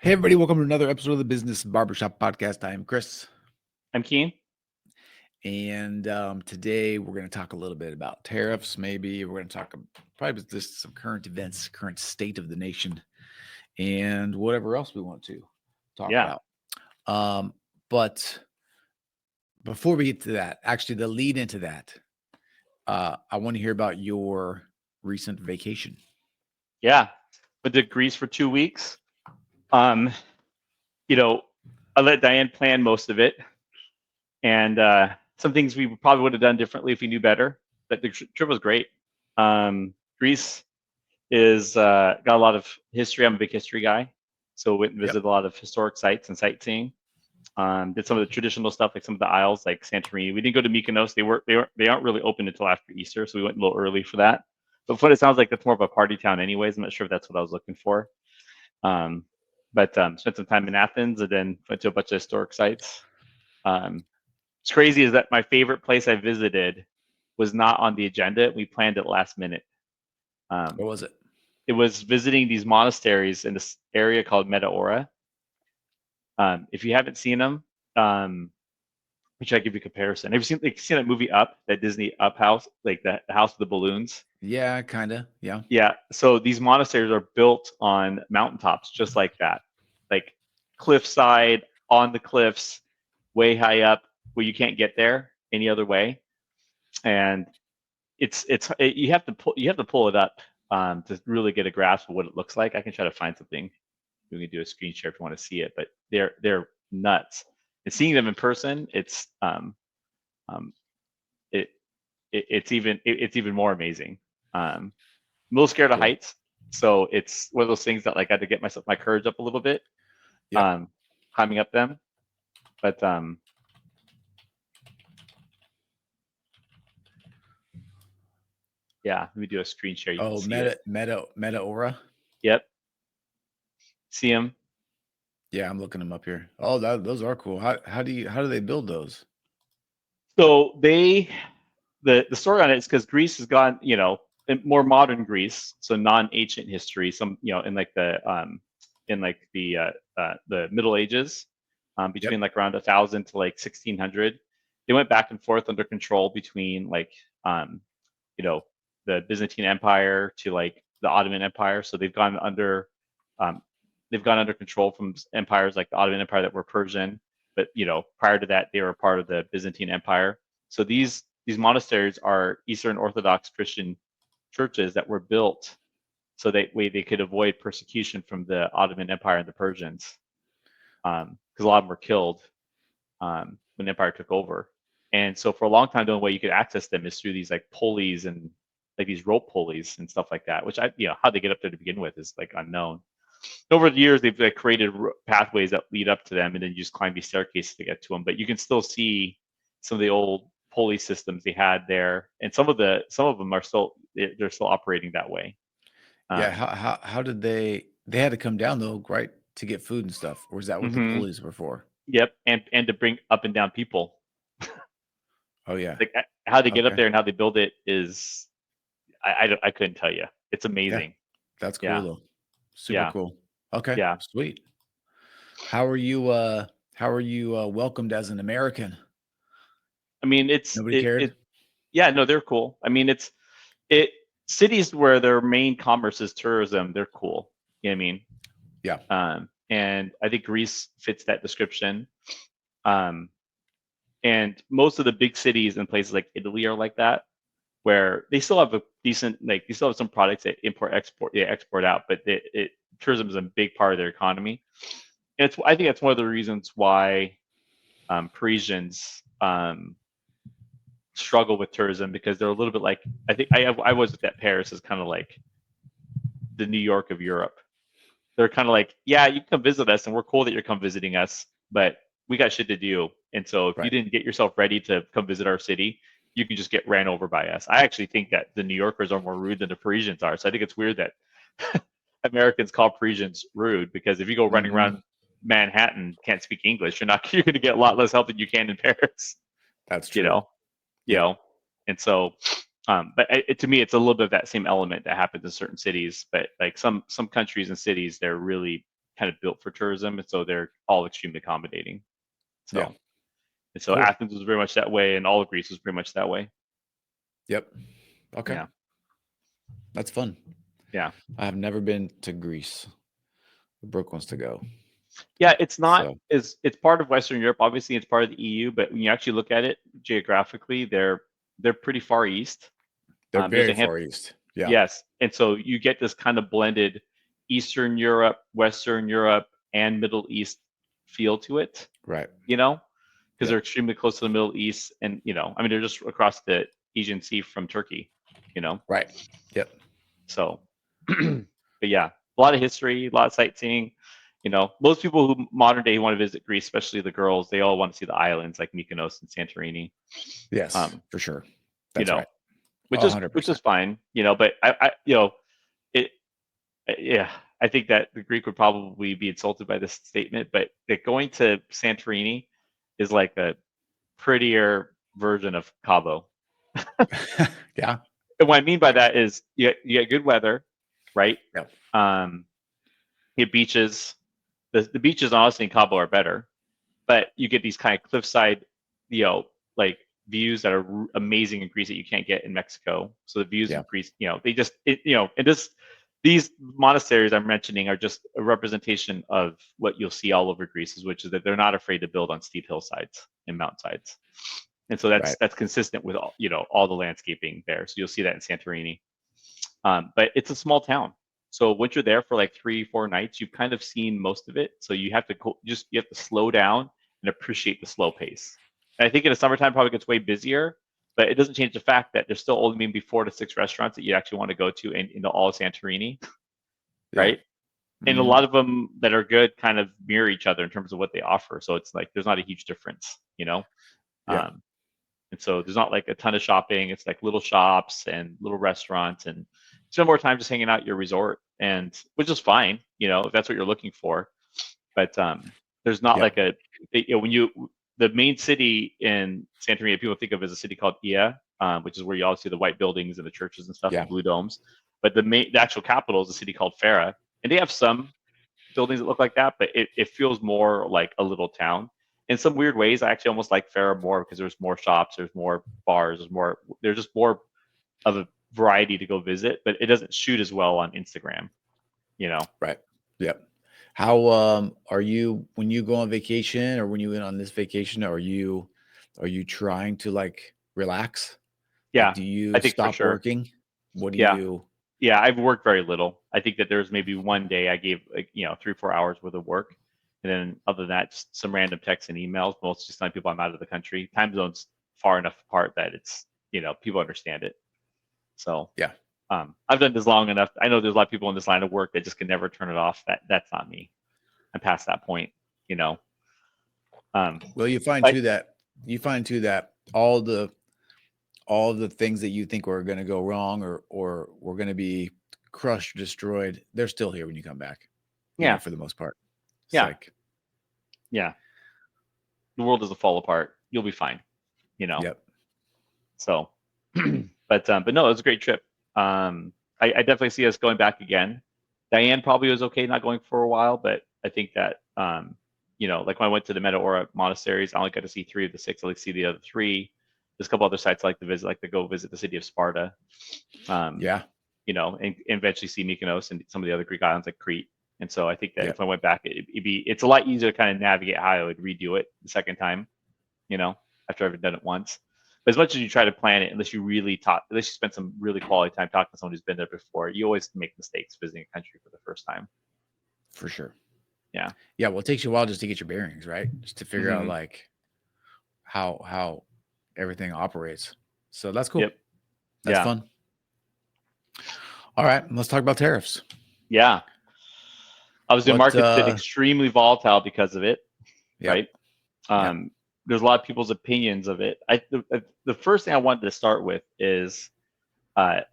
Hey, everybody, welcome to another episode of the Business Barbershop Podcast. I am Chris, I'm Keane. and today we're going to talk a little bit about tariffs. Maybe we're going to talk probably just some current events, current state of the nation, and whatever else we want to talk Yeah. about. But before we get to that, actually, the lead into that, I want to hear about your recent vacation. Yeah. Went to Greece for 2 weeks. Um, you know, I let Diane plan most of it, and some things we probably would have done differently if we knew better. But the trip was great. Greece is got a lot of history. I'm a big history guy, so went and Yep. visited a lot of historic sites and sightseeing. Did some of the traditional stuff, like some of the Isles, like Santorini. We didn't go to Mykonos. They aren't really open until after Easter, so we went a little early for that. But what it sounds like, that's more of a party town, anyways. I'm not sure if that's what I was looking for. But spent some time in Athens and then went to a bunch of historic sites. What's crazy is that my favorite place I visited was not on the agenda. We planned it last minute. What was it? It was visiting these monasteries in this area called Metaora. If you haven't seen them, which I give you a comparison. Have you seen that movie Up, that Disney Up house, like the house with the balloons? Yeah, kind of. Yeah. Yeah. So these monasteries are built on mountaintops, just like that, like cliffside, on the cliffs, way high up, where you can't get there any other way. And you have to pull it up to really get a grasp of what it looks like. I can try to find something. We can do a screen share if you want to see it, but they're nuts. And seeing them in person, um, it, it's even more amazing. I'm a little scared of Cool. heights, so it's one of those things that, like, I had to get my courage up a little bit, Yep. climbing up them. But yeah, let me do a screen share. You can Oh, see it. Meta Aura. Yep, see them. Yeah, I'm looking them up here. Oh, those are cool. How do they build those? So the story on it is because Greece has gone, in more modern Greece, so non-ancient history, some, in like the Middle Ages, Yep. between like around 1000 to like 1600, they went back and forth under control between, like, um, you know the Byzantine Empire to like the Ottoman Empire. So um, they've gone under control from empires like the Ottoman Empire that were Persian, but prior to that they were part of the Byzantine Empire. So these monasteries are Eastern Orthodox Christian churches that were built so that way they could avoid persecution from the Ottoman Empire and the Persians, because a lot of them were killed when the empire took over. And so for a long time, the only way you could access them is through these like pulleys and like these rope pulleys and stuff like that, which how they get up there to begin with is like unknown. Over the years, they've like created pathways that lead up to them, and then you just climb these staircases to get to them. But you can still see some of the old pulley systems they had there, and some of them are they're still operating that way. Yeah. Um, How did they had to come down though, right, to get food and stuff? Or is that what the mhm. pulleys were for? Yep, and to bring up and down people. Oh yeah. Like, how they get up Okay. there and how they build it is, I couldn't tell you. It's Yeah. amazing. That's cool Yeah, though. Super yeah, cool. Okay. yeah. Sweet. How are you welcomed as an American? I mean, Nobody cared? yeah, no, they're cool. I mean, it cities where their main commerce is tourism, they're cool. You know what I mean? Yeah. And I think Greece fits that description. Um, and most of the big cities and places like Italy are like that, where they still have a decent, like, they still have some products that export out, but tourism is a big part of their economy. And I think that's one of the reasons why Parisians struggle with tourism, because they're a little bit like, I think I was at Paris is kind of like the New York of Europe. They're kind of like, yeah, you can come visit us, and we're cool that you're come visiting us, but we got shit to do. And so if you Right. didn't get yourself ready to come visit our city, you can just get ran over by us. I actually think that the New Yorkers are more rude than the Parisians are. So I think it's weird that Americans call Parisians rude, because if you go running Hmm. around Manhattan, can't speak English, you're going to get a lot less help than you can in Paris. That's You true. know, you Yep. know, and so, but to me, it's a little bit of that same element that happens in certain cities. But like some countries and cities, they're really kind of built for tourism, and so they're all extremely accommodating. So, Yeah. and so Cool. Athens was very much that way, and all of Greece was pretty much that way. Yep. Okay. Yeah. That's fun. Yeah. I have never been to Greece. Brooke wants to go. Yeah, it's not So it's part of Western Europe. Obviously, it's part of the EU, but when you actually look at it geographically, they're pretty far east. they're There's very a far east. Yeah. yes, and so you get this kind of blended Eastern Europe, Western Europe, and Middle East feel to it. Right. Because Yep. they're extremely close to the Middle East, and I mean they're just across the Aegean Sea from Turkey. Right. Yep. So, but yeah, a lot of history, a lot of sightseeing. Most people who modern day want to visit Greece, especially the girls, they all want to see the islands like Mykonos and Santorini. Yes, for sure. That's You know, right. which is 100%. fine. But it, yeah, I think that the Greek would probably be insulted by this statement, but that going to Santorini is like a prettier version of Cabo. Yeah. And what I mean by that is you get good weather, right? Yep. You get beaches. The beaches honestly in Cabo are better, but you get these kind of cliffside, like views that are amazing in Greece that you can't get in Mexico. So the views Yeah. in Greece, they just, and these monasteries I'm mentioning are just a representation of what you'll see all over Greece, which is that they're not afraid to build on steep hillsides and mountainsides. And so Right. that's consistent with all the landscaping there. So you'll see that in Santorini. But it's a small town. So once you're there for like 3-4 nights, you've kind of seen most of it. So you have to you have to slow down and appreciate the slow pace. And I think in the summertime probably gets way busier, but it doesn't change the fact that there's still only maybe 4 to 6 restaurants that you actually want to go to in all of Santorini, right? Yeah. And a lot of them that are good kind of mirror each other in terms of what they offer. So it's like there's not a huge difference. Yeah. And so there's not like a ton of shopping. It's like little shops and little restaurants, and spend more time just hanging out at your resort, and which is fine, if that's what you're looking for. But there's not like the main city in Santorini, people think of as a city called Ia, which is where you all see the white buildings and the churches and stuff, Yeah. and blue domes. But the actual capital is a city called Farah, and they have some buildings that look like that, but it feels more like a little town. In some weird ways, I actually almost like Farah more because there's more shops, there's more bars, there's just more of a variety to go visit, but it doesn't shoot as well on Instagram, Right. Yep. How are you when you go on vacation, or when you went on this vacation, are you trying to like relax? Yeah, Like, do you I think for stop sure. working? What do Yeah. you Yeah, I've worked very little. I think that there was maybe one day I gave 3-4 hours worth of work, and then other than that, just some random texts and emails. Most just telling people I'm out of the country. Time zones far enough apart that it's people understand it. So Yeah. I've done this long enough. I know there's a lot of people in this line of work that just can never turn it off. That's not me. I'm past that point. Well, you find But too that all the things that you think were going to go wrong, or were going to be crushed, destroyed, they're still here when you come back. yeah, For the most part. It's yeah, like, yeah. The world doesn't fall apart. You'll be fine. yep. So, but no, it was a great trip. I definitely see us going back again. Diane probably was okay not going for a while, but I think that like when I went to the Metaora monasteries, I only got to see 3 of the 6. I like to see the other 3. There's a couple other sites I like to visit, like to go visit the city of Sparta. Yeah. And eventually see Mykonos and some of the other Greek islands like Crete. And so I think that Yep. if I went back, it's a lot easier to kind of navigate how I would redo it the second time, after I've done it once. But as much as you try to plan it, unless you spend some really quality time talking to someone who's been there before, you always make mistakes visiting a country for the first time. For sure. Yeah. Yeah. Well, it takes you a while just to get your bearings, right? Just to figure out like how everything operates. So that's cool. Yep. That's fun. All right. Let's talk about tariffs. Yeah. Obviously, the market's been extremely volatile because of it, right? There's a lot of people's opinions of it. The first thing I wanted to start with is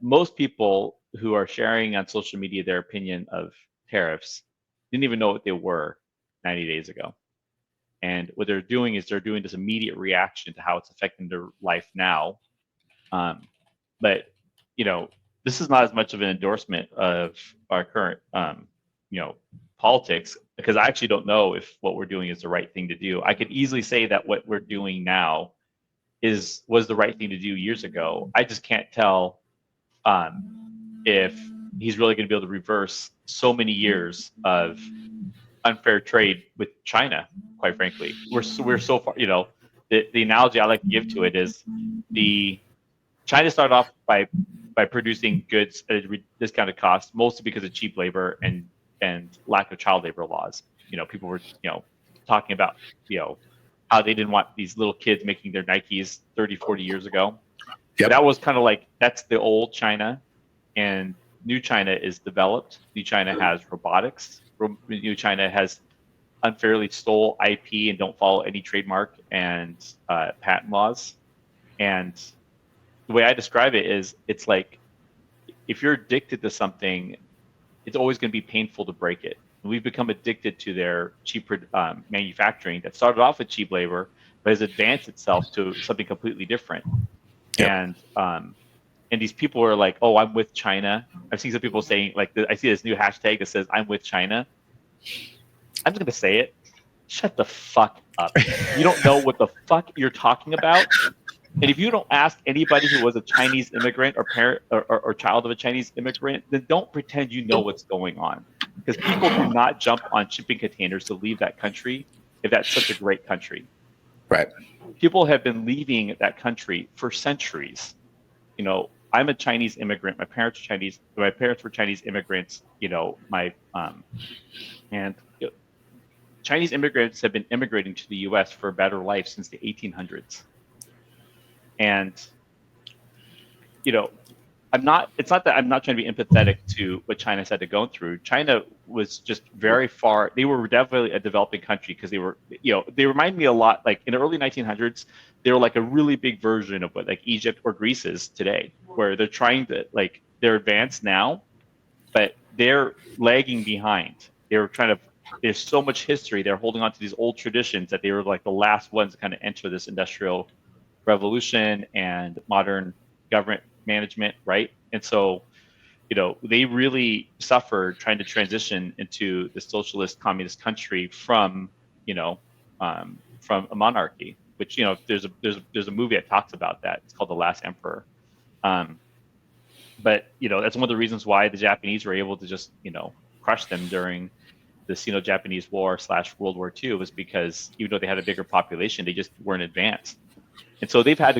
most people who are sharing on social media their opinion of tariffs didn't even know what they were 90 days ago. And what they're doing is they're doing this immediate reaction to how it's affecting their life now. But this is not as much of an endorsement of our current politics, because I actually don't know if what we're doing is the right thing to do. I could easily say that what we're doing now was the right thing to do years ago. I just can't tell if he's really going to be able to reverse so many years of unfair trade with China. Quite frankly, we're so far. The analogy I like to give to it is the China started off by producing goods at a discounted cost, mostly because of cheap labor and lack of child labor laws. People were talking about how they didn't want these little kids making their Nikes 30, 40 years ago. Yep. But that was kind of like, that's the old China, and new China is developed. New China has robotics. New China has unfairly stole IP and don't follow any trademark and patent laws. And the way I describe it is, it's like, if you're addicted to something, it's always going to be painful to break it. And we've become addicted to their cheap manufacturing that started off with cheap labor, but has advanced itself to something completely different. Yep. And these people are like, "Oh, I'm with China." I've seen some people saying, like, I see this new hashtag that says, "I'm with China." I'm just going to say it. Shut the fuck up. You don't know what the fuck you're talking about. And if you don't ask anybody who was a Chinese immigrant or parent or child of a Chinese immigrant, then don't pretend you know what's going on. Because people do not jump on shipping containers to leave that country if that's such a great country. Right. People have been leaving that country for centuries. I'm a Chinese immigrant. My parents are Chinese. My parents were Chinese immigrants. Chinese immigrants have been immigrating to the U.S. for a better life since the 1800s. And, it's not that I'm not trying to be empathetic to what China's had to go through. China was just very far. They were definitely a developing country because they were, they remind me a lot, like in the early 1900s, they were like a really big version of what like Egypt or Greece is today, where they're trying to, like, they're advanced now, but they're lagging behind. There's so much history. They're holding on to these old traditions that they were like the last ones to kind of enter this industrial revolution and modern government management, right? And so, they really suffered trying to transition into the socialist communist country from a monarchy, which, there's a movie that talks about that. It's called The Last Emperor. But that's one of the reasons why the Japanese were able to just crush them during the Sino-Japanese War / World War II, was because even though they had a bigger population, they just weren't advanced. And so they've had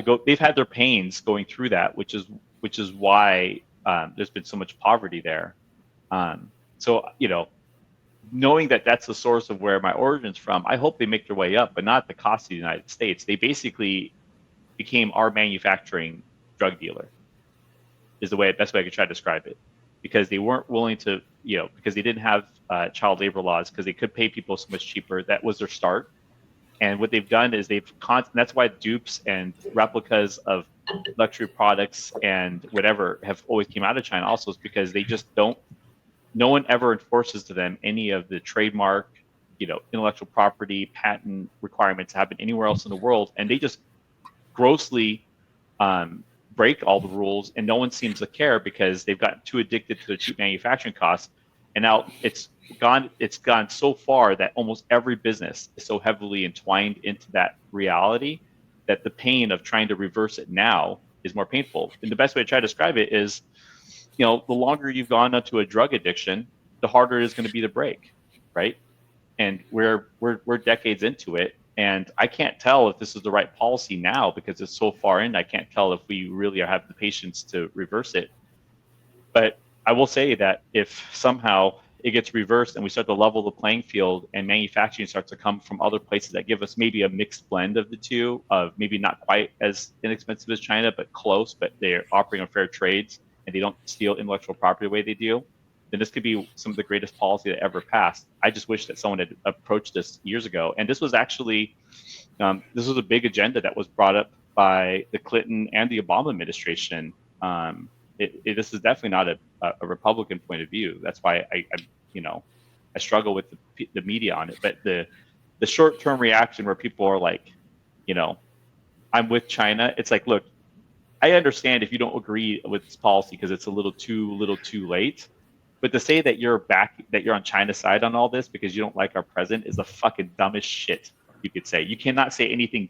their pains going through that, which is why there's been so much poverty there. So knowing that that's the source of where my origin's from, I hope they make their way up, but not at the cost of the United States. They basically became our manufacturing drug dealer, is the best way I could try to describe it, because they weren't willing to, because they didn't have child labor laws, because they could pay people so much cheaper. That was their start. And what they've done is that's why dupes and replicas of luxury products and whatever have always came out of China also, is because they just no one ever enforces to them any of the trademark, intellectual property, patent requirements that happen anywhere else in the world. And they just grossly break all the rules, and no one seems to care because they've gotten too addicted to the cheap manufacturing costs. And now it's gone so far that almost every business is so heavily entwined into that reality that the pain of trying to reverse it now is more painful. And the best way to try to describe it is, the longer you've gone into a drug addiction, the harder it is going to be to break, right? And we're decades into it, and I can't tell if this is the right policy now because it's so far in. I can't tell if we really have the patience to reverse it. But I will say that if somehow it gets reversed and we start to level the playing field and manufacturing starts to come from other places that give us maybe a mixed blend of the two, of maybe not quite as inexpensive as China, but close, but they're operating on fair trades and they don't steal intellectual property the way they do, then this could be some of the greatest policy that ever passed. I just wish that someone had approached this years ago. And this was actually, this was a big agenda that was brought up by the Clinton and the Obama administration. This is definitely not a Republican point of view. That's why I struggle with the media on it. But the short-term reaction where people are like, I'm with China. It's like, look, I understand if you don't agree with this policy because it's a little too late. But to say that you're on China's side on all this because you don't like our president is the fucking dumbest shit you could say. You cannot say anything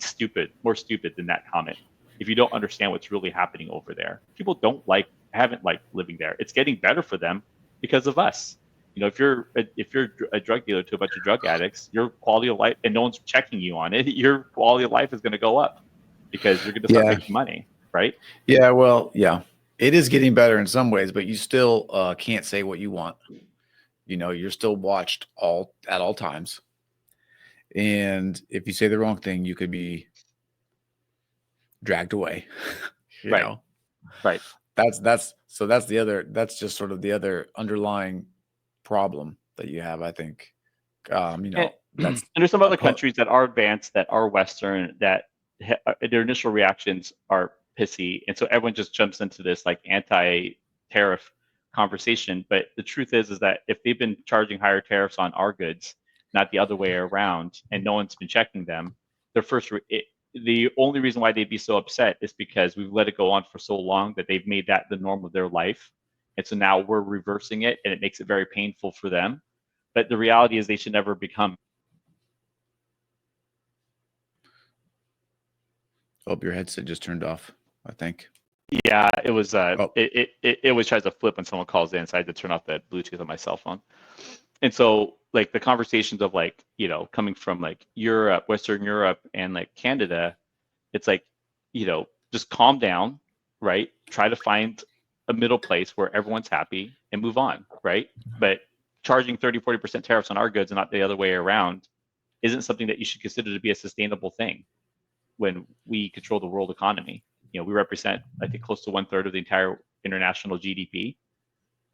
more stupid than that comment if you don't understand what's really happening over there. People haven't liked living there. It's getting better for them because of us. If you're a drug dealer to a bunch of drug addicts, your quality of life, and no one's checking you on it, your quality of life is going to go up because you're going to start Yeah. making money, right? Yeah. Well, yeah, it is getting better in some ways, but you still can't say what you want. You're still watched at all times. And if you say the wrong thing, you could be dragged away. you Right. know, Right. that's that's just sort of the other underlying problem that you have, I think. And, That's and there's some a other countries that are advanced, that are Western, that their initial reactions are pissy, and so everyone just jumps into this like anti-tariff conversation. But the truth is that if they've been charging higher tariffs on our goods, not the other way around, and no one's been checking them, the only reason why they'd be so upset is because we've let it go on for so long that they've made that the norm of their life, and so now we're reversing it, and it makes it very painful for them. But the reality is they should never become. Oh, your headset just turned off, I think. Yeah, it was. Oh, It always tries to flip when someone calls in, so I had to turn off that Bluetooth on my cell phone. And so, like the conversations of like coming from like Europe, Western Europe, and like Canada, it's like just calm down, right? Try to find a middle place where everyone's happy and move on, right? But charging 30-40% tariffs on our goods and not the other way around isn't something that you should consider to be a sustainable thing when we control the world economy. We represent, I think, close to 1/3 of the entire international GDP,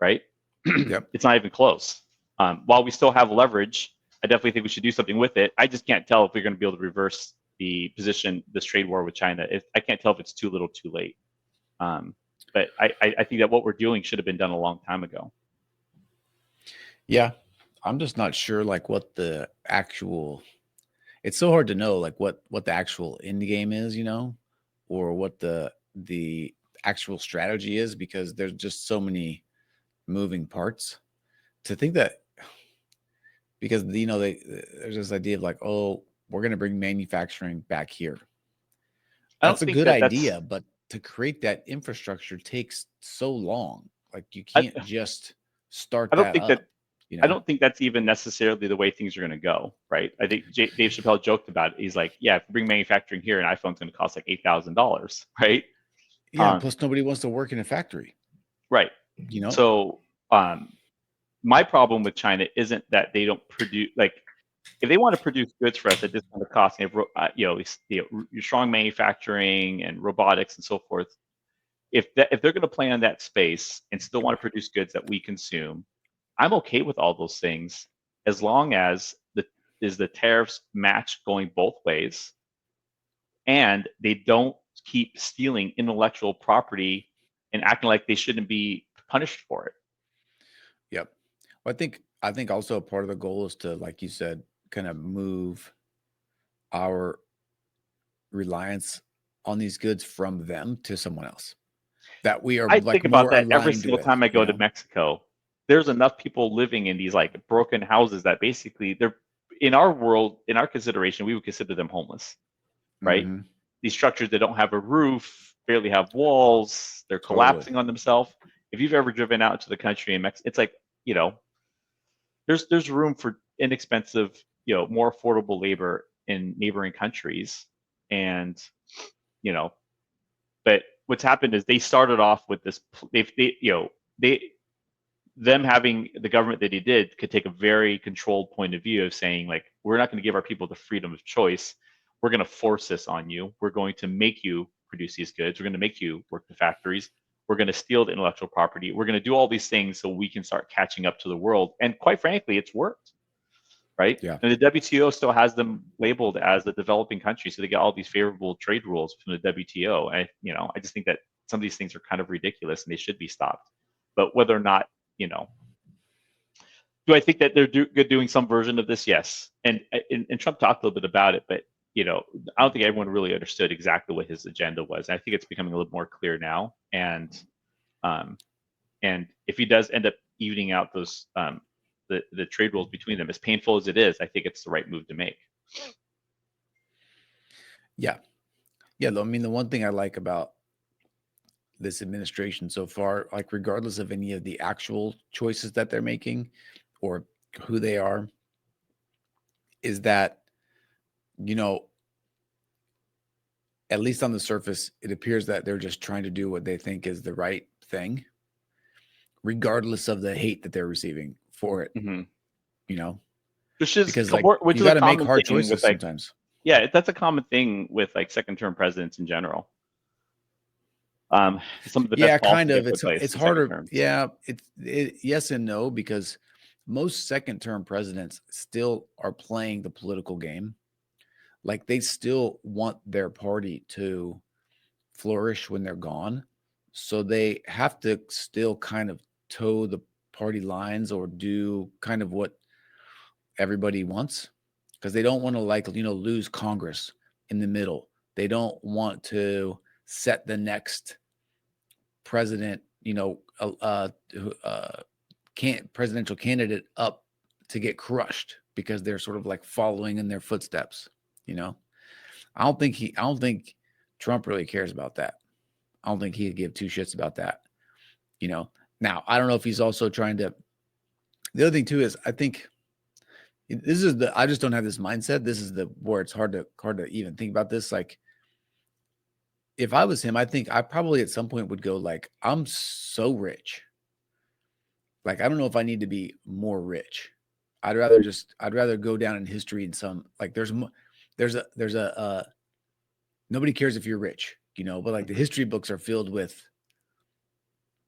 right? yep. It's not even close. While we still have leverage, I definitely think we should do something with it. I just can't tell if we're going to be able to reverse the position, this trade war with China. I can't tell if it's too little, too late. But I think that what we're doing should have been done a long time ago. Yeah, I'm just not sure like what the actual. It's so hard to know like what the actual end game is, or what the actual strategy is, because there's just so many moving parts. To think that, because there's this idea of like, oh, we're going to bring manufacturing back here. I That's don't a think good that that's. idea, but to create that infrastructure takes so long. Like you I, can't just start I don't that think that up. I don't think that's even necessarily the way things are going to go, right? I think Dave Chappelle joked about it. He's like, "Yeah, if we bring manufacturing here, an iPhone's going to cost like $8,000, right?" Yeah. Plus, nobody wants to work in a factory. Right. You know. So, my problem with China isn't that they don't produce, like, if they want to produce goods for us at this kind of cost, and your strong manufacturing and robotics and so forth. If they're going to play on that space and still want to produce goods that we consume, I'm okay with all those things as long as the tariffs match going both ways, and they don't keep stealing intellectual property and acting like they shouldn't be punished for it. Yep. Well, I think also part of the goal is to, like you said, kind of move our reliance on these goods from them to someone else that we are I like think about more that every aligned single with. time I go to Mexico. There's enough people living in these like broken houses that basically they're, in our world, in our consideration, we would consider them homeless, right? Mm-hmm. These structures that don't have a roof, barely have walls, they're Totally. collapsing on themselves. If you've ever driven out to the country in Mexico, it's like, there's room for inexpensive, more affordable labor in neighboring countries. And, you know, but what's happened is they started off with this, them having the government that he did could take a very controlled point of view of saying, like, we're not going to give our people the freedom of choice. We're going to force this on you. We're going to make you produce these goods. We're going to make you work the factories. We're going to steal the intellectual property. We're going to do all these things so we can start catching up to the world. And quite frankly, it's worked, right? Yeah. And the WTO still has them labeled as a developing country, so they get all these favorable trade rules from the WTO. I just think that some of these things are kind of ridiculous and they should be stopped. But whether or not, do I think that they're doing some version of this? Yes. And Trump talked a little bit about it, but I don't think everyone really understood exactly what his agenda was. And I think it's becoming a little more clear now. And if he does end up evening out those the trade rules between them. As painful as it is, I think it's the right move to make. Yeah. I mean, the one thing I like about this administration so far, like regardless of any of the actual choices that they're making or who they are, is that, you know, at least on the surface, it appears that they're just trying to do what they think is the right thing, regardless of the hate that they're receiving for it, Mm-hmm. you know, Which is because like which you is a got to make common hard thing with choices like, sometimes. yeah, that's a common thing with like second-term presidents in general. Some of the best Yeah, policies kind get of. put in place It's in second harder. terms. Yeah, yes and no, because most second term presidents still are playing the political game. Like they still want their party to flourish when they're gone. So they have to still kind of toe the party lines or do kind of what everybody wants because they don't want to like, lose Congress in the middle. They don't want to set the next president, presidential candidate up to get crushed because they're sort of like following in their footsteps. You know, I don't think Trump really cares about that. I don't think he'd give two shits about that. You know, now I don't know if he's also trying to. The other thing too is I think I just don't have this mindset. This is the where it's hard to even think about this. Like if I was him, I think I probably at some point would go like, I'm so rich. Like, I don't know if I need to be more rich. I'd rather go down in history in some like nobody cares if you're rich, but like the history books are filled with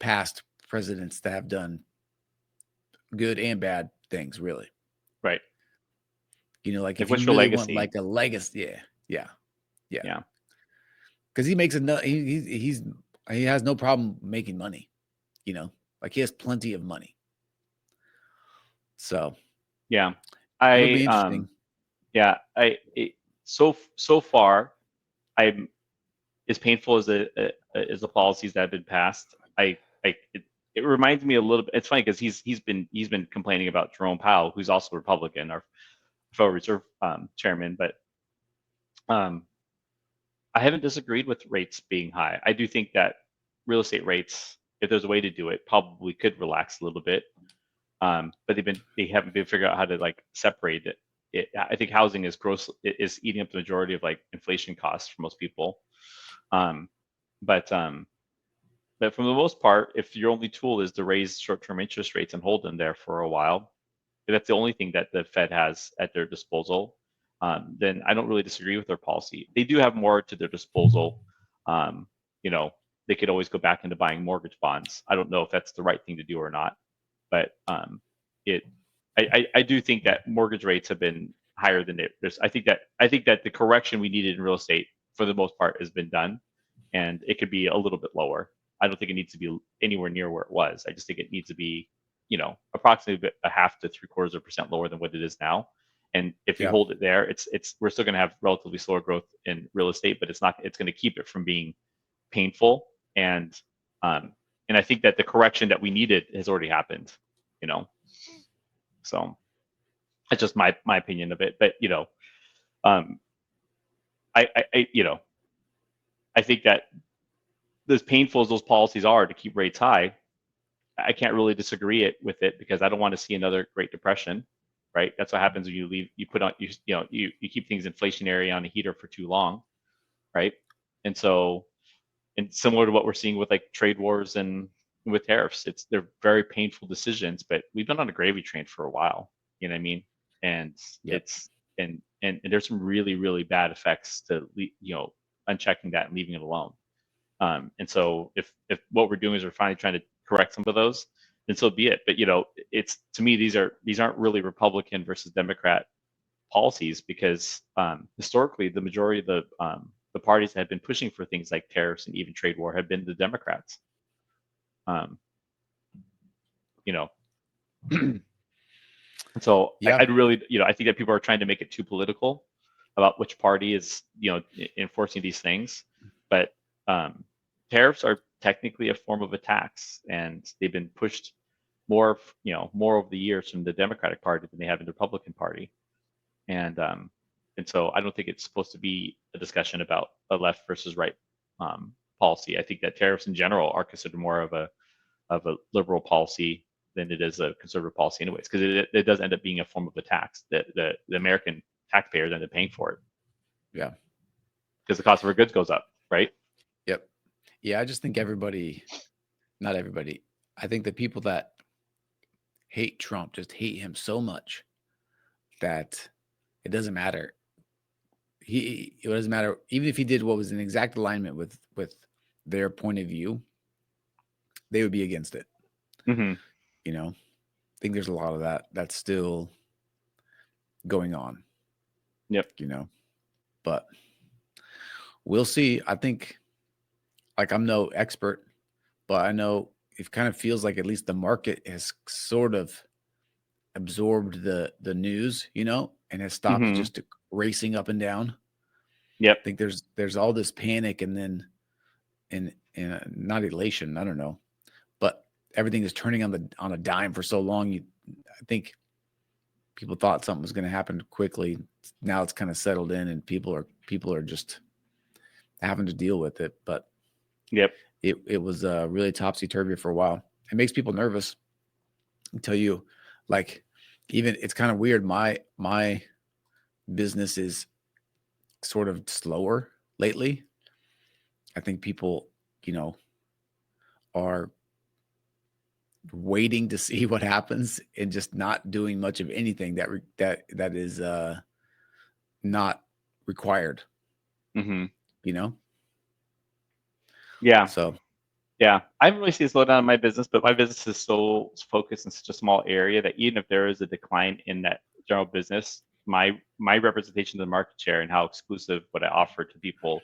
past presidents that have done good and bad things, really. Right. Like Like, if you what's your really want legacy? like a legacy, yeah. Yeah. Because he makes he has no problem making money, like he has plenty of money. So Yeah. it'll be I interesting. yeah, so far, I'm as painful as the policies that have been passed. It reminds me a little bit. It's funny because he's been complaining about Jerome Powell, who's also a Republican, our Federal Reserve chairman, but I haven't disagreed with rates being high. I do think that real estate rates, if there's a way to do it, probably could relax a little bit. But they haven't been figuring out how to like separate it. I think housing is eating up the majority of like inflation costs for most people. Um, but for the most part, if your only tool is to raise short-term interest rates and hold them there for a while, if that's the only thing that the Fed has at their disposal, then I don't really disagree with their policy. They do have more to their disposal. Um, you know, they could always go back into buying mortgage bonds. I don't know if that's the right thing to do or not, but it. I do think that mortgage rates have been higher than it. I think that the correction we needed in real estate for the most part has been done, and it could be a little bit lower. I don't think it needs to be anywhere near where it was. I just think it needs to be, approximately a half to 0.75% lower than what it is now. And if we Yeah. hold it there, we're still going to have relatively slower growth in real estate, but it's going to keep it from being painful. And I think that the correction that we needed has already happened, so that's just my opinion of it. But, I think that as painful as those policies are to keep rates high, I can't really disagree with it because I don't want to see another Great Depression, right? That's what happens when you keep things inflationary on a heater for too long, right? And so, and similar to what we're seeing with like trade wars and with tariffs, they're very painful decisions, but we've been on a gravy train for a while, you know what I mean? And Yep. and there's some really, really bad effects to unchecking that and leaving it alone. And so if what we're doing is we're finally trying to correct some of those, then so be it. But it's, to me, these aren't really Republican versus Democrat policies because historically the majority of the parties that have been pushing for things like tariffs and even trade war have been the Democrats. And so Yeah. I'd really, I think that people are trying to make it too political about which party is, enforcing these things. But tariffs are technically a form of a tax, and they've been pushed more over the years from the Democratic Party than they have in the Republican Party, and so I don't think it's supposed to be a discussion about a left versus right policy. I think that tariffs in general are considered more of a liberal policy than it is a conservative policy, anyways, because it does end up being a form of a tax that the American taxpayers end up paying for it. Yeah, because the cost of our goods goes up, right? Yep. Yeah, I just think not everybody. I think the people that hate Trump just hate him so much that it doesn't matter. It doesn't matter even if he did what was in exact alignment with their point of view, they would be against it. Mm-hmm. I think there's a lot of that that's still going on. Yep. But we'll see. I think, like, I'm no expert, but I know it kind of feels like at least the market has sort of absorbed the news, and has stopped Mm-hmm. just racing up and down. Yep. I think there's all this panic and then and not elation, I don't know, but everything is turning on a dime for so long. I think people thought something was going to happen quickly. Now it's kind of settled in, and people are just having to deal with it. But yep, it was really topsy-turvy for a while. It makes people nervous. I tell you, like, even it's kind of weird. My business is sort of slower lately. I think people, are waiting to see what happens and just not doing much of anything that is not required. Mm-hmm. Yeah. Yeah. So yeah, I haven't really seen a slowdown in my business, but my business is so focused in such a small area that even if there is a decline in that general business, my representation of the market share and how exclusive what I offer to people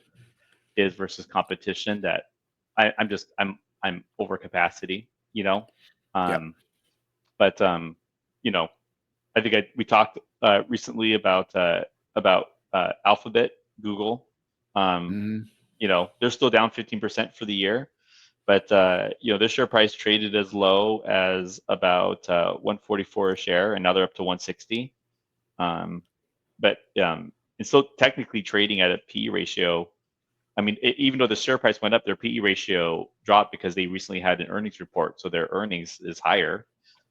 is versus competition, that I'm over capacity, yeah. But I think we talked recently about Alphabet, Google. Mm-hmm. They're still down 15% for the year, but their share price traded as low as about 144 a share, and now they're up to 160. But it's still technically trading at a PE ratio. I mean, even though the share price went up, their PE ratio dropped because they recently had an earnings report, so their earnings is higher.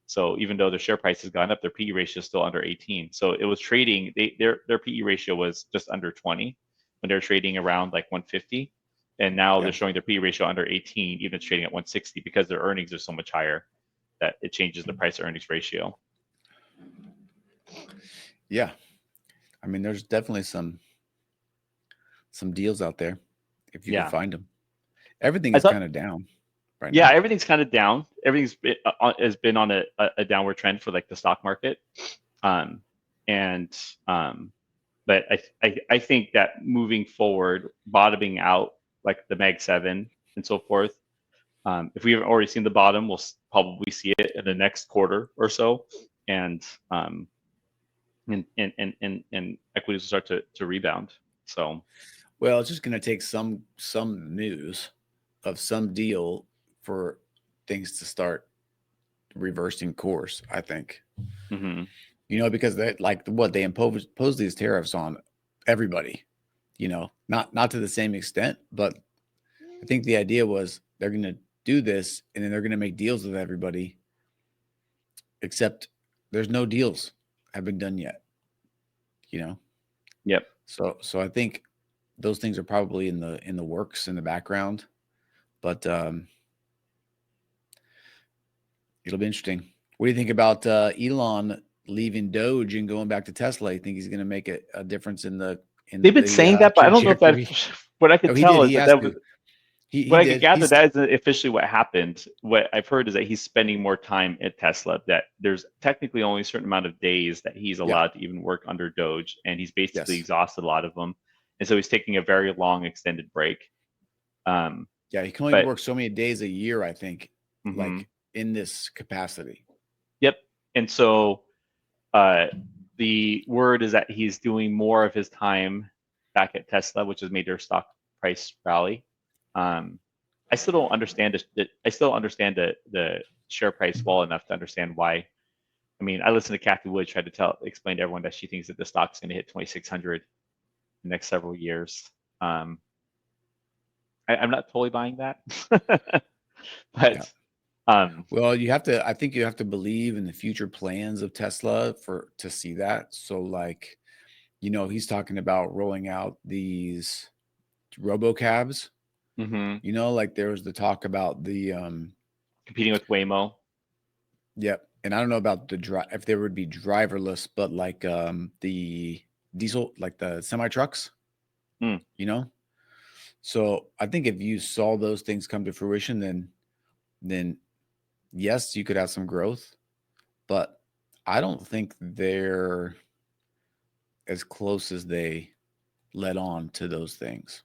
So even though their share price has gone up, their PE ratio is still under 18. So it was trading. Their PE ratio was just under 20 when they're trading around like 150, and now they're showing their PE ratio under 18, even it's trading at 160 because their earnings are so much higher that it changes the price earnings ratio. Yeah, I mean, there's definitely some deals out there if you can find them. Everything is kind of down right now. Yeah, everything's kind of down. Everything's has been on a downward trend for like the stock market, but I think that moving forward, bottoming out like the Mag 7 and so forth. If we haven't already seen the bottom, we'll probably see it in the next quarter or so, and equities will start to rebound. So, well, it's just going to take some news of some deal for things to start reversing course, I think. mm-hmm. Because they impose these tariffs on everybody, not to the same extent, but I think the idea was they're going to do this and then they're going to make deals with everybody, except there's no deals have been done yet, Yep. So I think those things are probably in the works in the background, but it'll be interesting. What do you think about Elon leaving Doge and going back to Tesla? You think he's going to make a difference in the They've been saying that, but I don't know if that. What I could tell is that was. What I could gather, that isn't officially what happened. What I've heard is that he's spending more time at Tesla. That there's technically only a certain amount of days that he's allowed to even work under Doge, and he's basically exhausted a lot of them, and so he's taking a very long, extended break. Yeah, he can only work so many days a year, I think, like in this capacity. Yep, and so the word is that he's doing more of his time back at Tesla, which has made their stock price rally. I still don't understand it. I still understand the share price well enough to understand why. I mean, I listened to Kathy Wood try to explain to everyone that she thinks that the stock's going to hit 2,600 in the next several years. I'm not totally buying that, Yeah. but Well, I think you have to believe in the future plans of Tesla to see that. So like, he's talking about rolling out these robocabs, like there was the talk about the, competing with Waymo. yep. And I don't know about if there would be driverless, but like, the diesel, like the semi trucks, Mm. So I think if you saw those things come to fruition, then yes, you could have some growth, but I don't think they're as close as they led on to those things.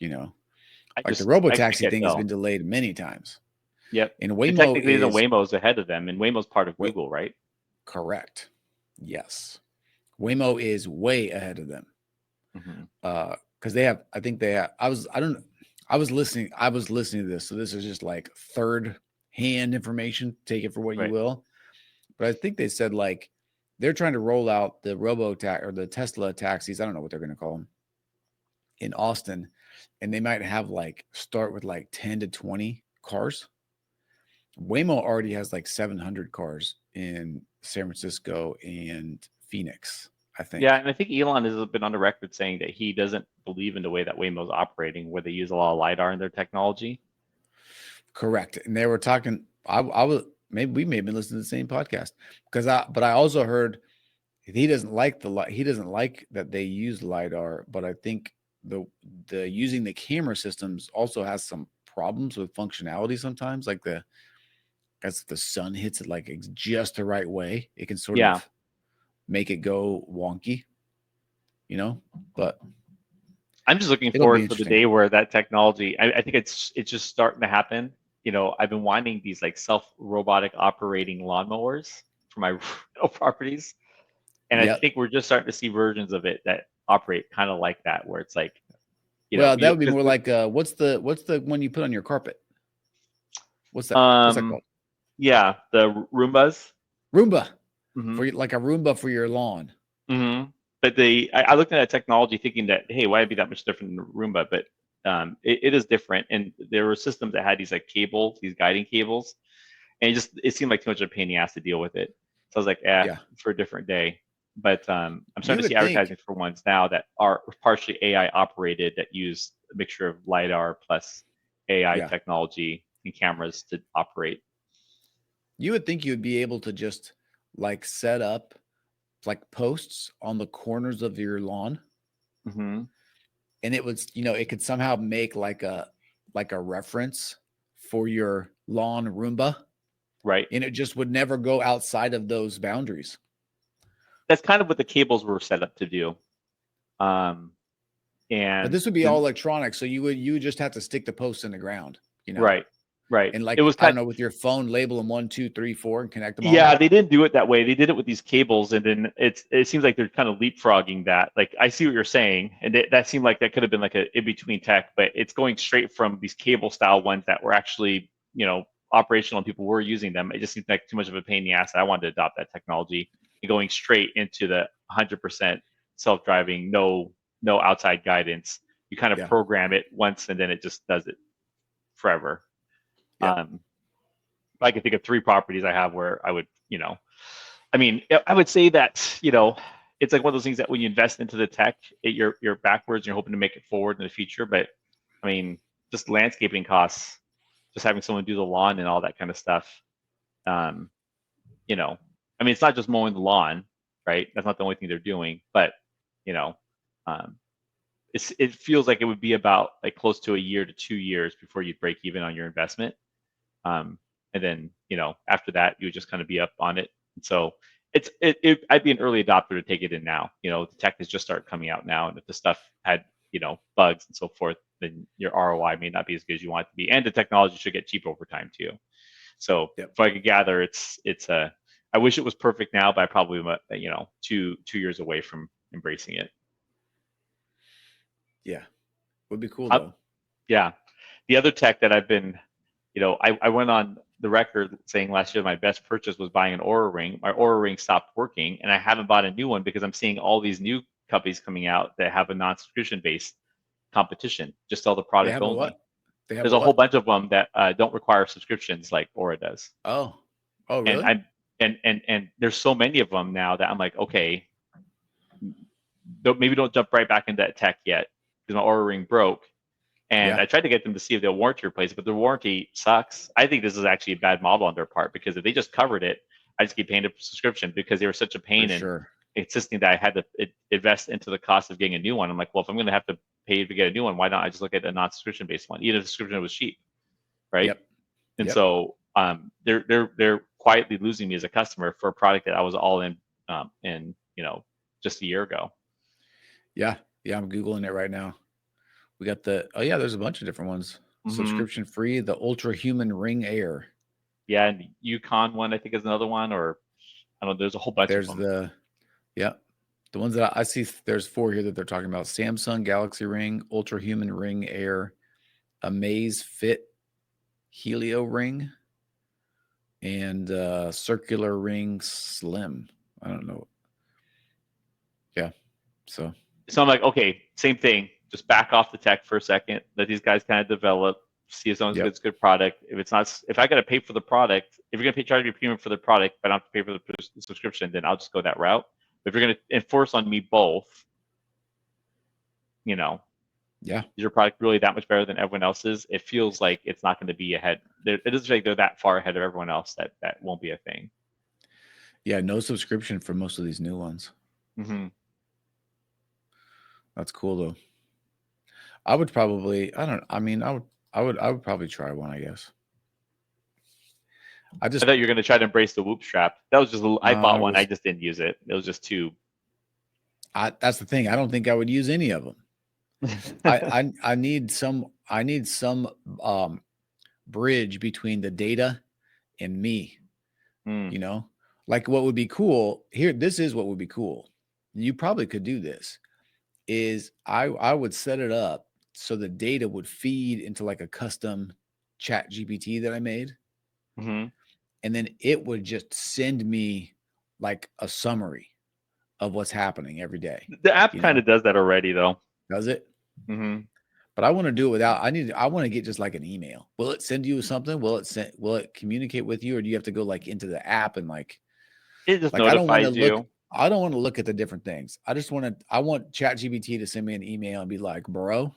Like the I robotaxi can't thing has tell. been delayed many times. Yep. And And Waymo technically, isn't is Waymo's ahead of them, and Waymo's part of Google, right? correct. Yes. Waymo is way ahead of them. Because I think they have, I was listening to this. So this is just like third hand information. Take it for what you Right. will. But I think they said like they're trying to roll out the or the Tesla taxis. I don't know what they're going to call them in Austin. And they might have like start with like 10 to 20 cars. Waymo already has like 700 cars in San Francisco and Phoenix, I think. Yeah, and I think Elon has been on the record saying that he doesn't believe in the way that Waymo's operating, where they use a lot of LiDAR in their technology. Correct. And they were talking, I was, maybe we may have been listening to the same podcast but I also heard he doesn't like he doesn't like that they use LiDAR, but I think the using the camera systems also has some problems with functionality sometimes, like as the sun hits it like just the right way, it can sort of make it go wonky, but I'm just looking it'll be forward for the interesting. day where that technology, I think it's just starting to happen. I've been wanting these like self-robotic operating lawnmowers for my properties. And I think we're just starting to see versions of it that operate kind of like that, where it's like, that would be more like what's the one you put on your carpet? What's that called? Yeah, the Roombas. Roomba. For like a Roomba for your lawn. But I looked at that technology thinking that, hey, why would it be that much different than Roomba? But it is different, and there were systems that had these like cables, these guiding cables, and it seemed like too much of a pain in the ass to deal with it. So I was like, for a different day. But I'm starting to see advertising for ones now that are partially AI operated that use a mixture of LiDAR plus AI technology and cameras to operate. You would think you would be able to just like set up like posts on the corners of your lawn. And it was, it could somehow make like a reference for your lawn Roomba. Right. And it just would never go outside of those boundaries. That's kind of what the cables were set up to do. But this would be all electronic, so you would just have to stick the posts in the ground, Right. And like, I don't know, with your phone, label them 1, 2, 3, 4, and connect them all. Yeah, they didn't do it that way. They did it with these cables, and then it seems like they're kind of leapfrogging that. Like, I see what you're saying, and that seemed like that could have been like a in between tech, but it's going straight from these cable style ones that were actually operational and people were using them. It just seemed like too much of a pain in the ass. I wanted to adopt that technology and going straight into the 100% self-driving, no outside guidance. You kind of program it once, and then it just does it forever. I can think of 3 properties I have where I would, I would say that, it's like one of those things that when you invest into the tech, you're backwards and you're hoping to make it forward in the future. But I mean, just landscaping costs, just having someone do the lawn and all that kind of stuff. It's not just mowing the lawn, right? That's not the only thing they're doing, but it feels like it would be about like close to a year to 2 years before you'd break even on your investment. And then, after that, you would just kind of be up on it. And so I'd be an early adopter to take it in now. The tech has just started coming out now. And if the stuff had, bugs and so forth, then your ROI may not be as good as you want it to be. And the technology should get cheaper over time too. So if I could gather, I wish it was perfect now, but I probably am, 2 years away from embracing it. Yeah. Would be cool though. Yeah. The other tech that I've been, I went on the record saying last year my best purchase was buying an Aura Ring. My Aura Ring stopped working, and I haven't bought a new one because I'm seeing all these new companies coming out that have a non-subscription based competition, just sell the They product have a only. what? They have There's a a whole what? bunch of them that don't require subscriptions like Aura does, Oh, oh, and really? I'm and there's so many of them now that I'm like, okay, maybe don't jump right back into that tech yet because my Aura Ring broke. And Yeah, I tried to get them to see if they'll warranty replace it, but the warranty sucks. I think this is actually a bad model on their part because if they just covered it, I just keep paying a subscription because they were such a for pain in sure. insisting that I had to invest into the cost of getting a new one. I'm like, well, if I'm going to have to pay to get a new one, why not I just look at a non-subscription based one, even if the subscription was cheap, right? Yep, And yep. so they're quietly losing me as a customer for a product that I was all in just a year ago. Yeah, yeah. I'm googling it right now. We got there's a bunch of different ones. Mm-hmm. Subscription free, the Ultra Human Ring Air. Yeah, and the Yukon one I think is another one, or I don't know. There's a whole bunch of There's them. the ones that I see. There's 4 here that they're talking about: Samsung Galaxy Ring, Ultra Human Ring Air, Amaze Fit Helio Ring, and Circular Ring Slim. I don't know. Yeah, so I'm like, okay, same thing. Just back off the tech for a second. Let these guys kind of develop. See if someone's yep, good product. If it's not, if I got to pay for the product, if you're gonna charge me a premium for the product, but I don't have to pay for the subscription, then I'll just go that route. But if you're gonna enforce on me both, yeah, is your product really that much better than everyone else's? It feels like it's not going to be ahead. It doesn't feel like they're that far ahead of everyone else that won't be a thing. yeah. No subscription for most of these new ones. Mm-hmm. That's cool though. I would probably. I don't. I mean, I would probably try one. I guess. I thought you were going to try to embrace the Whoop strap. That was just I bought one. I was. just didn't use it. It was just too. That's the thing. I don't think I would use any of them. I need some bridge between the data and me. Like what would be cool here. This is what would be cool. You probably could do this. Is I would set it up so the data would feed into like a custom chat GPT that I made. Mm-hmm. And then it would just send me like a summary of what's happening every day. The app kind of does that already, though. Does it? Mm-hmm. But I want to do it without. I want to get just like an email. Will it send you something? Will it communicate with you, or do you have to go like into the app and like? It just Like I don't want to notifies look. you. I don't want to look at the different things. I want ChatGPT to send me an email and be like, "Bro,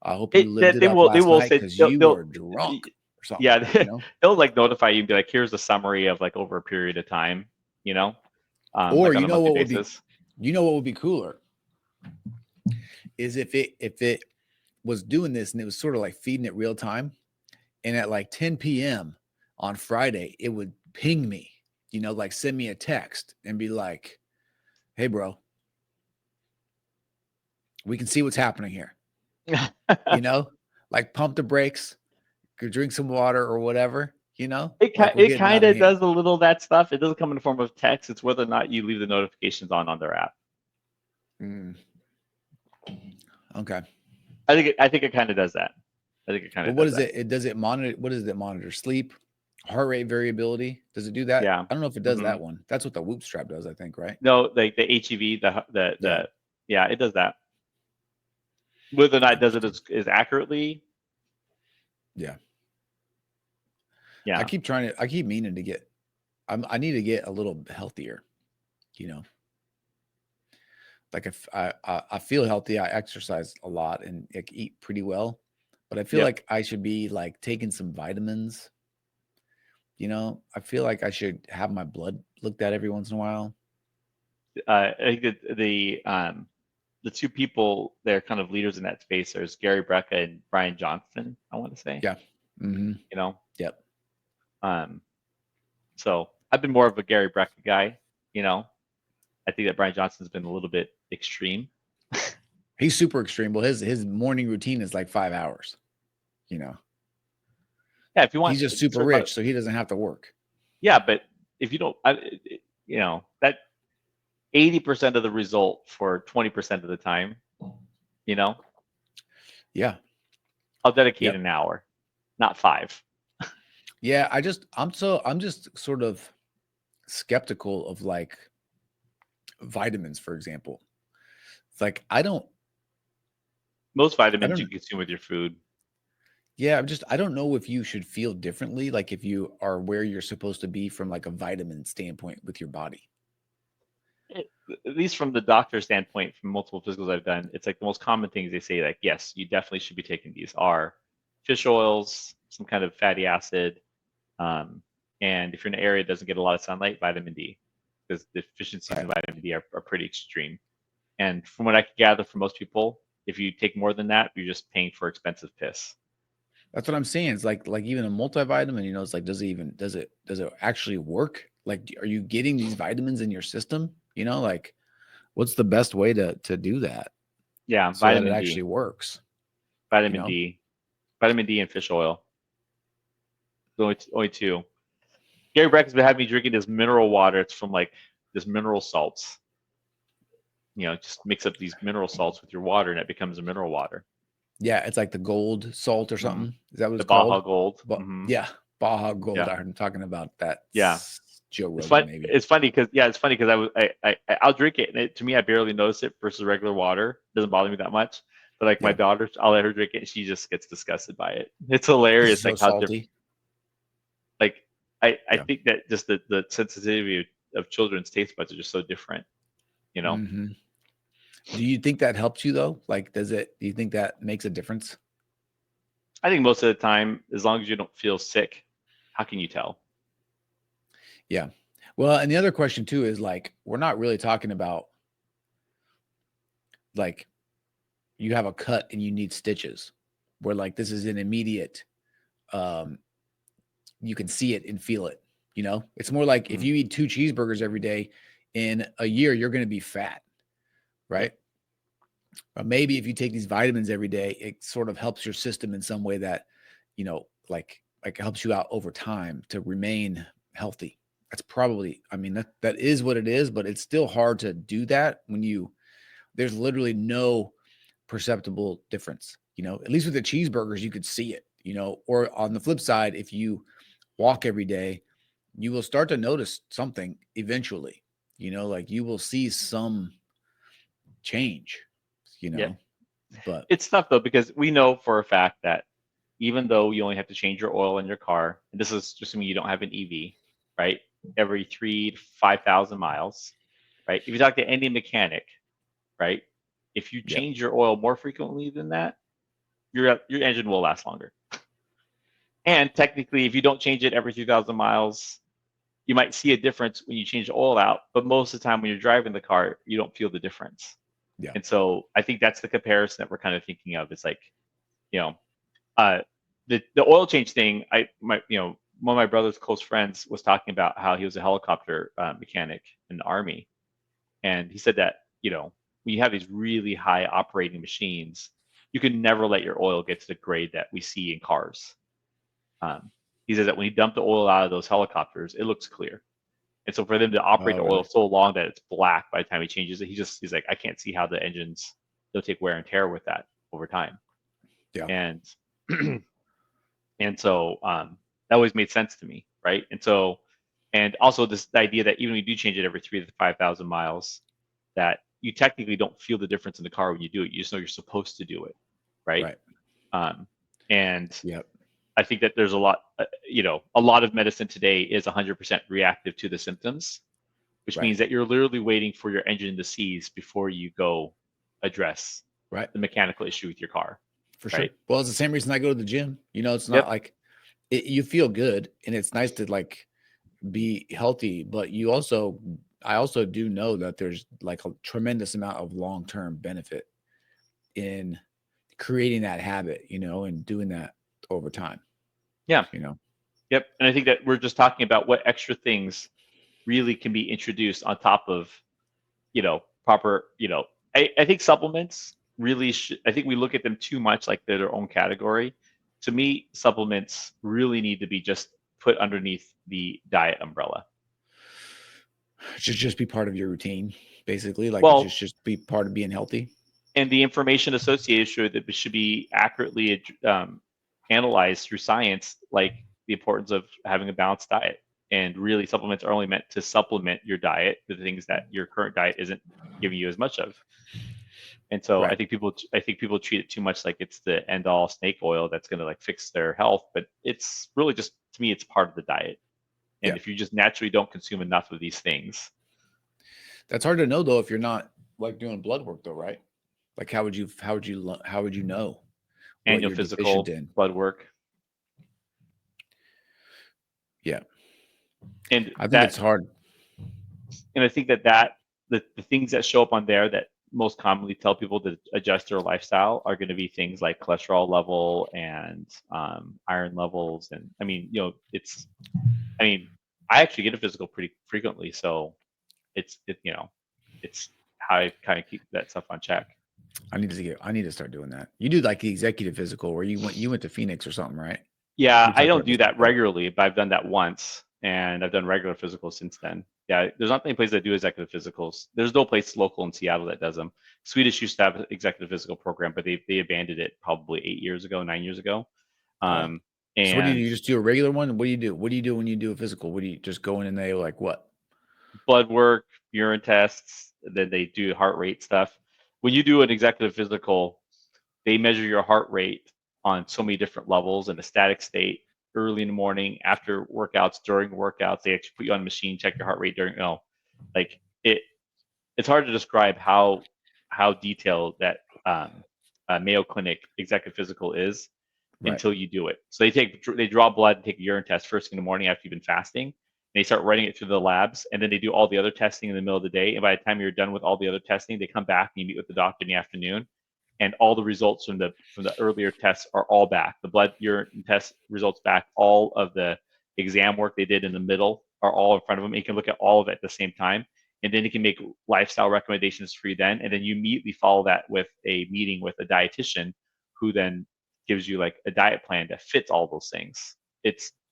I hope you lived it They up will last night say because you were drunk or something." yeah, they'll like notify you and be like, here's a summary of like over a period of time, Or like on a monthly basis. What would be cooler is if it was doing this and it was sort of like feeding it real time, and at like 10 p.m. on Friday, it would ping me, like send me a text and be like, "Hey, bro, we can see what's happening here." Like pump the brakes, go drink some water or whatever, like we're It getting kind out of of hand. does a little of that stuff. It doesn't come in the form of text. It's whether or not you leave the notifications on their app. Okay. I think it kind of does that. I think it kind of What does is that. it? Does it monitor? What does it monitor? Sleep, heart rate variability. Does it do that? Yeah. I don't know if it does that one. That's what the Whoop strap does, I think, right? No, like the HEV, yeah, it does that. Whether or not it does it as accurately. Yeah. Yeah. I keep meaning to get. I need to get a little healthier. Like if I feel healthy, I exercise a lot and I eat pretty well, but I feel like I should be like taking some vitamins. I feel like I should have my blood looked at every once in a while. I think the two people that are kind of leaders in that space are Gary Brecka and Brian Johnston, I want to say. Yeah. Mm-hmm. Yep. So I've been more of a Gary Brecka guy. I think that Brian Johnston's been a little bit extreme. He's super extreme. Well, his morning routine is like 5 hours. Yeah, if you want, he's just super rich, so he doesn't have to work. Yeah, but if you don't, that 80% of the result for 20% of the time, Yeah. I'll dedicate an hour, not 5. Yeah, I'm just sort of skeptical of like vitamins, for example. It's like Most I vitamins you don't consume with your food. yeah, I don't know if you should feel differently, like if you are where you're supposed to be from like a vitamin standpoint with your body. It, at least from the doctor standpoint, from multiple physicals I've done, it's like the most common things they say, like, yes, you definitely should be taking these are fish oils, some kind of fatty acid, um, and if you're in an area that doesn't get a lot of sunlight, vitamin D, because the deficiencies Right. in vitamin D are pretty extreme. And from what I could gather from most people, if you take more than that, you're just paying for expensive piss. That's what I'm saying. It's like even a multivitamin, it's like does it actually work? Like are you getting these vitamins in your system? Like what's the best way to do that Yeah, so that it actually works, you vitamin know? D, vitamin D, and fish oil. The only two. Gary Brecken's been having me drinking this mineral water. It's from like this mineral salts. Just mix up these mineral salts with your water, and it becomes a mineral water. Yeah, it's like the gold salt or Mm. something. Is that what The it's Baja called? Gold. But yeah, Baja Gold. Yeah, I'm talking about that. yeah. Joe It's Rogan, fun. maybe. It's funny because I'll drink it, and to me I barely notice it versus regular water. It doesn't bother me that much. But like my Yeah, daughter, I'll let her drink it, and she just gets disgusted by it. It's because it's hilarious, so like how different. salty. Like I Yeah. think that just the sensitivity of children's taste buds are just so different. You know, hmm Do you think that helps you though? Like, do you think that makes a difference? I think most of the time, as long as you don't feel sick, how can you tell? Yeah. Well, and the other question too is like, we're not really talking about like you have a cut and you need stitches, where like this is an immediate, um, you can see it and feel it. It's more like if Mm. you eat 2 cheeseburgers every day, in a year, you're going to be fat, Yep. right? But maybe if you take these vitamins every day, it sort of helps your system in some way that, like helps you out over time to remain healthy. That's probably, I mean, that is what it is, but it's still hard to do that when there's literally no perceptible difference. At least with the cheeseburgers, you could see it, or on the flip side, if you walk every day, you will start to notice something eventually, like you will see some change, you Yeah. know, but It's tough though because we know for a fact that even though you only have to change your oil in your car, and this is just assuming you don't have an EV, right? Every 3 to 5,000 miles, right? If you talk to any mechanic, right? If you yep, change your oil more frequently than that, your engine will last longer. And technically, if you don't change it every 2,000 miles, you might see a difference when you change the oil out. But most of the time, when you're driving the car, you don't feel the difference. yeah, And so I think that's the comparison that we're kind of thinking of. It's like, you know, uh, the oil change thing. One of my brother's close friends was talking about how he was a helicopter mechanic in the army, and he said that when you have these really high operating machines, you can never let your oil get to the grade that we see in cars. Um, he says that when you dump the oil out of those helicopters, it looks clear. And so for them to operate oh the oil really, so long that it's black by the time he changes it, he's like, I can't see how the engines they'll take wear and tear with that over time. yeah, And and so that always made sense to me, right? And also this idea that even when you do change it every 3 to 5,000 miles, that you technically don't feel the difference in the car when you do it. You just know you're supposed to do it, right? right, Um, and yep, I think that there's a lot of medicine today is 100% reactive to the symptoms, which right, means that you're literally waiting for your engine to seize before you go address right, the mechanical issue with your car, for sure. right? Well, it's the same reason I go to the gym. It's not Yep. like you feel good and it's nice to like be healthy, but I also do know that there's like a tremendous amount of long-term benefit in creating that habit, and doing that over time, Yeah. you know. Yep. And I think that we're just talking about what extra things really can be introduced on top of, proper, I think supplements really should, I think we look at them too much like they're their own category. To me, supplements really need to be just put underneath the diet umbrella. It should just be part of your routine, basically. Like it Well, just be part of being healthy. and the information associated should be accurately analyzed through science. Like the importance of having a balanced diet. And really, supplements are only meant to supplement your diet, the things that your current diet isn't giving you as much of. And so Right. I think people treat it too much like it's the end all snake oil that's going to like fix their health, but it's really just, to me, it's part of the diet. And Yeah. if you just naturally don't consume enough of these things, That's hard to know though if you're not like doing blood work though, right? Like how would you know what annual you're deficient physical, in? blood work, Yeah. and I think it's that, hard. and I think that the things that show up on there that most commonly tell people to adjust their lifestyle are going to be things like cholesterol level and iron levels. And I mean, I actually get a physical pretty frequently, so it's how I kind of keep that stuff on check. I need to start doing that. You do like the executive physical where you went to Phoenix or something, right? Yeah, We I talked don't about do this that before. regularly, but I've done that once, and I've done regular physicals since then. Yeah, there's not many places that do executive physicals. There's no place local in Seattle that does them. Swedish used to have an executive physical program, but they abandoned it probably 8 years ago, 9 years ago. Oh. So what do you do? And You just do a regular one? What do you do? What do you do when you do a physical? What do you just go in and they like what? blood work, urine tests, then they do heart rate stuff. When you do an executive physical, they measure your heart rate on so many different levels in a static state, early in the morning, after workouts, during workouts. They actually put you on a machine, check your heart rate during, like it. It's hard to describe how detailed that Mayo Clinic executive physical is Right. until you do it. So they draw blood and take a urine test first thing in the morning after you've been fasting. And they start running it through the labs, and then they do all the other testing in the middle of the day. And by the time you're done with all the other testing, they come back and you meet with the doctor in the afternoon, and all the results from the earlier tests are all back. The blood urine test results back. All of the exam work they did in the middle are all in front of them. You can look at all of it at the same time, and then you can make lifestyle recommendations for you then. And then you immediately follow that with a meeting with a dietitian, who then gives you like a diet plan that fits all those things.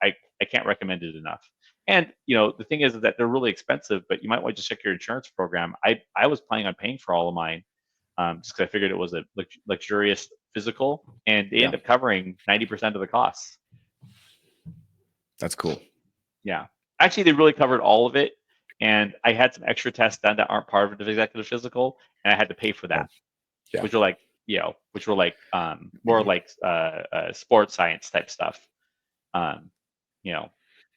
I can't recommend it enough. And the thing is that they're really expensive, but you might want to check your insurance program. I was planning on paying for all of mine, just because I figured it was a luxurious physical, and they Yeah. end up covering 90% of the costs. That's cool. Yeah, actually, they really covered all of it, and I had some extra tests done that aren't part of the executive physical, and I had to pay for that, Yeah. which were like more like sports science type stuff.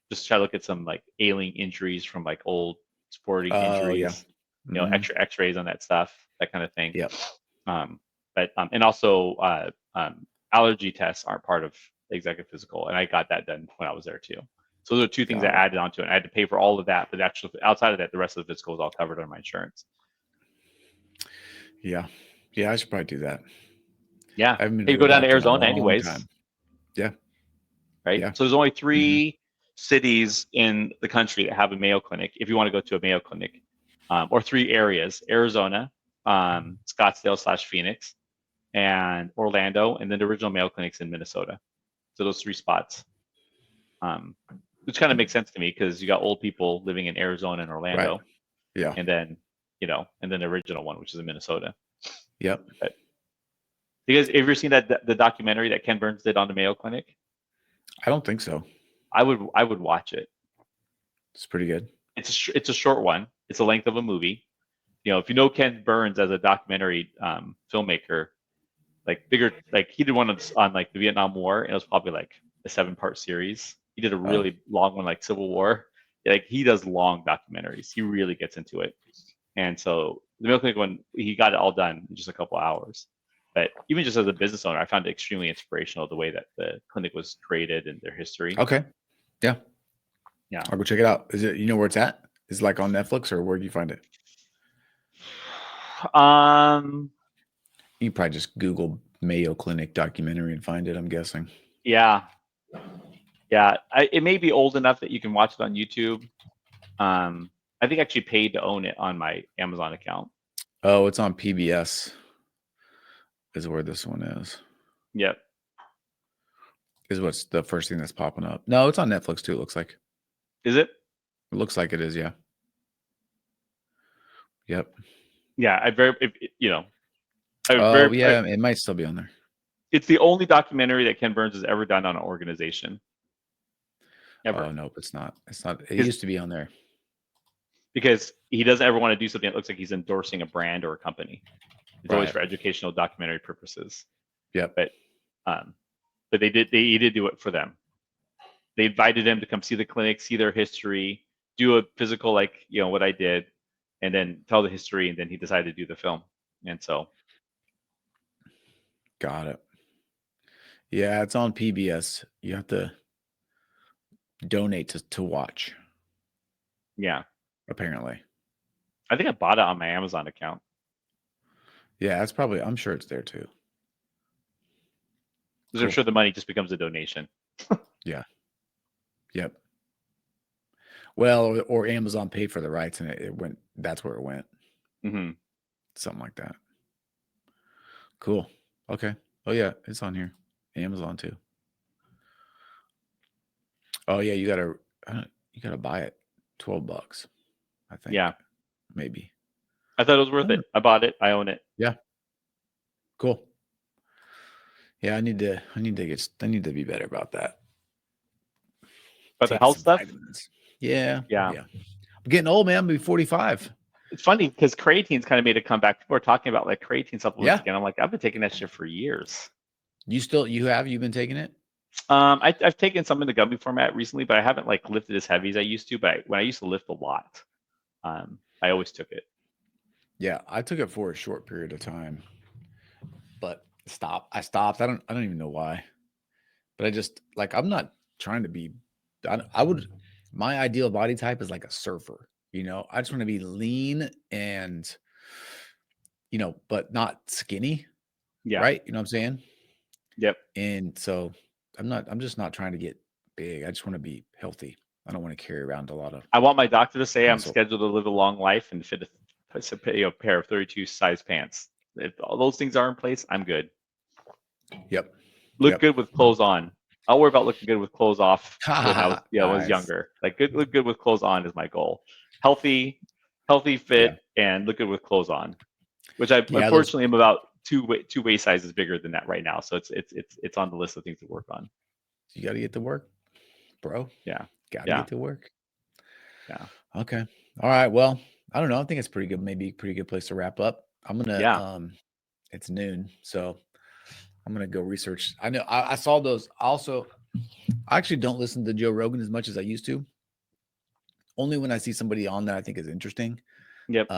Just try to look at some like ailing injuries from like old sporting injuries. Yeah. Extra X-rays on that stuff, that kind of thing. Yep. But and also allergy tests aren't part of the executive physical, and I got that done when I was there too. So those are two things I added onto it. I had to pay for all of that, but actually outside of that, the rest of the physical is all covered on my insurance. Yeah. Yeah, I should probably do that. Yeah. I haven't been Hey, to you the go down to doctor in a Arizona long anyways, time. Yeah. right? Yeah. So there's only 3 cities in the country that have a Mayo Clinic. If you want to go to a Mayo Clinic, or 3 areas: Arizona, Scottsdale/Phoenix, and Orlando, and then the original Mayo Clinic's in Minnesota. So those 3 spots, which kind of makes sense to me because you got old people living in Arizona and Orlando, Right. Yeah. and then the original one, which is in Minnesota. Yep. But have you ever seen the documentary that Ken Burns did on the Mayo Clinic? I don't think so. I would watch it. It's pretty good. It's a short one. It's the length of a movie. If you know Ken Burns as a documentary filmmaker, like bigger, like he did one on like the Vietnam War, and it was probably like a 7-part series. He did a really long one like Civil War. Like he does long documentaries. He really gets into it. And so the Mayo Clinic one, he got it all done in just a couple hours. But even just as a business owner, I found it extremely inspirational, the way that the clinic was created and their history. Okay. Yeah. Yeah. I'll go check it out. Is it, where it's at? Is it like on Netflix, or where do you find it? You probably just Google Mayo Clinic documentary and find it, I'm guessing. Yeah. It may be old enough that you can watch it on YouTube. I think I actually paid to own it on my Amazon account. Oh, it's on PBS. Is where this one is. Yep. Is what's the first thing that's popping up. No, it's on Netflix too, it looks like. Is it? It looks like it is, yeah. Yep. Yeah, it might still be on there. It's the only documentary that Ken Burns has ever done on an organization. Ever. Oh no, it's not. It's not. It Because used to be on there. because he doesn't ever want to do something that looks like he's endorsing a brand or a company. It's always Right. for educational documentary purposes. Yep. But he did do it for them. They invited him to come see the clinic, see their history, do a physical like what I did, and then tell the history, and then he decided to do the film. And so Got it. Yeah, it's on PBS. You have to donate to watch, yeah, apparently. I think I bought it on my Amazon account. Yeah, that's probably, I'm sure it's there too. Because I'm Cool. sure the money just becomes a donation. Yeah. Yep. Well, or Amazon paid for the rights and it went, that's where it went. Mm-hmm. Something like that. Cool. Okay. Oh yeah, it's on here. Amazon too. Oh yeah, you gotta buy it. $12, I think. Yeah, Maybe. I thought it was worth it. I bought it. I own it. Yeah. Cool. Yeah, I need to be better about that. But the Taking health some stuff, vitamins. Yeah. yeah. I'm getting old, man. I'm gonna be 45. It's funny because creatine's kind of made a comeback. People are talking about like creatine supplements Yeah. again. I'm like, I've been taking that shit for years. You've been taking it? I've taken some in the gummy format recently, but I haven't like lifted as heavy as I used to. But when I used to lift a lot, I always took it. Yeah, I took it for a short period of time, but I stopped. I don't even know why. But I just like I'm not trying to be. My ideal body type is like a surfer. I just want to be lean and but not skinny. Yeah. Right? You know what I'm saying? Yep. And so I'm just not trying to get big. I just want to be healthy. I don't want to carry around a lot of I want my doctor to say I'm muscle. scheduled to live a long life and fit a pair of 32 size pants. If all those things are in place, I'm good. Yep. Look good with clothes on. I'll worry about looking good with clothes off when I was Nice. younger. Like look good with clothes on is my goal. Healthy, fit, and look good with clothes on. Which I Yeah, unfortunately am about two waist sizes bigger than that right now. So it's on the list of things to work on. you got to get to work, bro. Yeah. Got to get to work. Yeah. Okay. All right. Well, I don't know. I think it's pretty good. Maybe a pretty good place to wrap up. I'm gonna. It's noon, so I'm gonna go research. I know I saw those. Also, I actually don't listen to Joe Rogan as much as I used to. Only when I see somebody on that I think is interesting. Yep.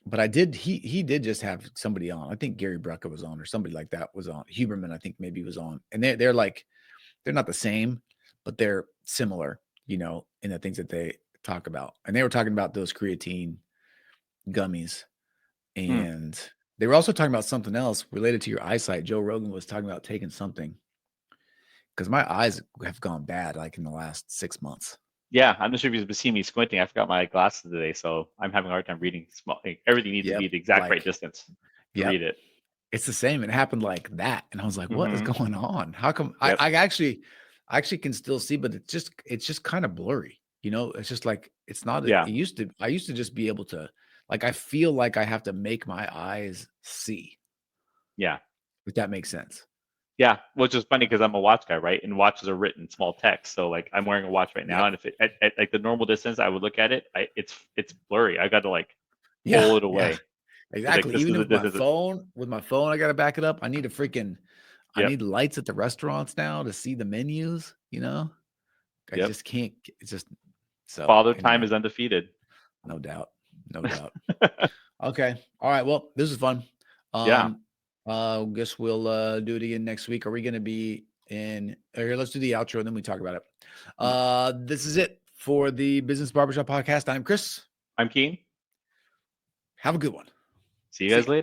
But I did. He did just have somebody on. I think Gary Brucka was on, or somebody like that was on. Huberman, I think maybe was on, and they're like they're not the same, but they're similar. In the things that they talk about, and they were talking about those creatine gummies, and they were also talking about something else related to your eyesight. Joe Rogan was talking about taking something because my eyes have gone bad like in the last 6 months. Yeah, I'm not sure if you've seen me squinting. I forgot my glasses today, so I'm having a hard time reading small. Like, everything needs to be the exact right distance to read it. It's the same. It happened like that, and I was like, "What is going on? How come?" Yep. I actually can still see, but it's just kind of blurry. It's just like it's not. Yeah. I used to just be able to I feel like I have to make my eyes see. Yeah. If that makes sense. Yeah, which is funny because I'm a watch guy, right? And watches are written small text. So like I'm wearing a watch right now, and if it at like the normal distance, I would look at it. It's blurry. I got to like pull it away. Exactly. Like, Even with my phone, I got to back it up. I need I need lights at the restaurants now to see the menus. I just can't. It's just so. Father time is undefeated. No doubt. No doubt. Okay. All right. Well, this is fun. Guess we'll do it again next week. Are we going to be in here? Let's do the outro and then we talk about it. This is it for the Business Barbershop Podcast. I'm Chris. I'm Keane. Have a good one. See you guys later.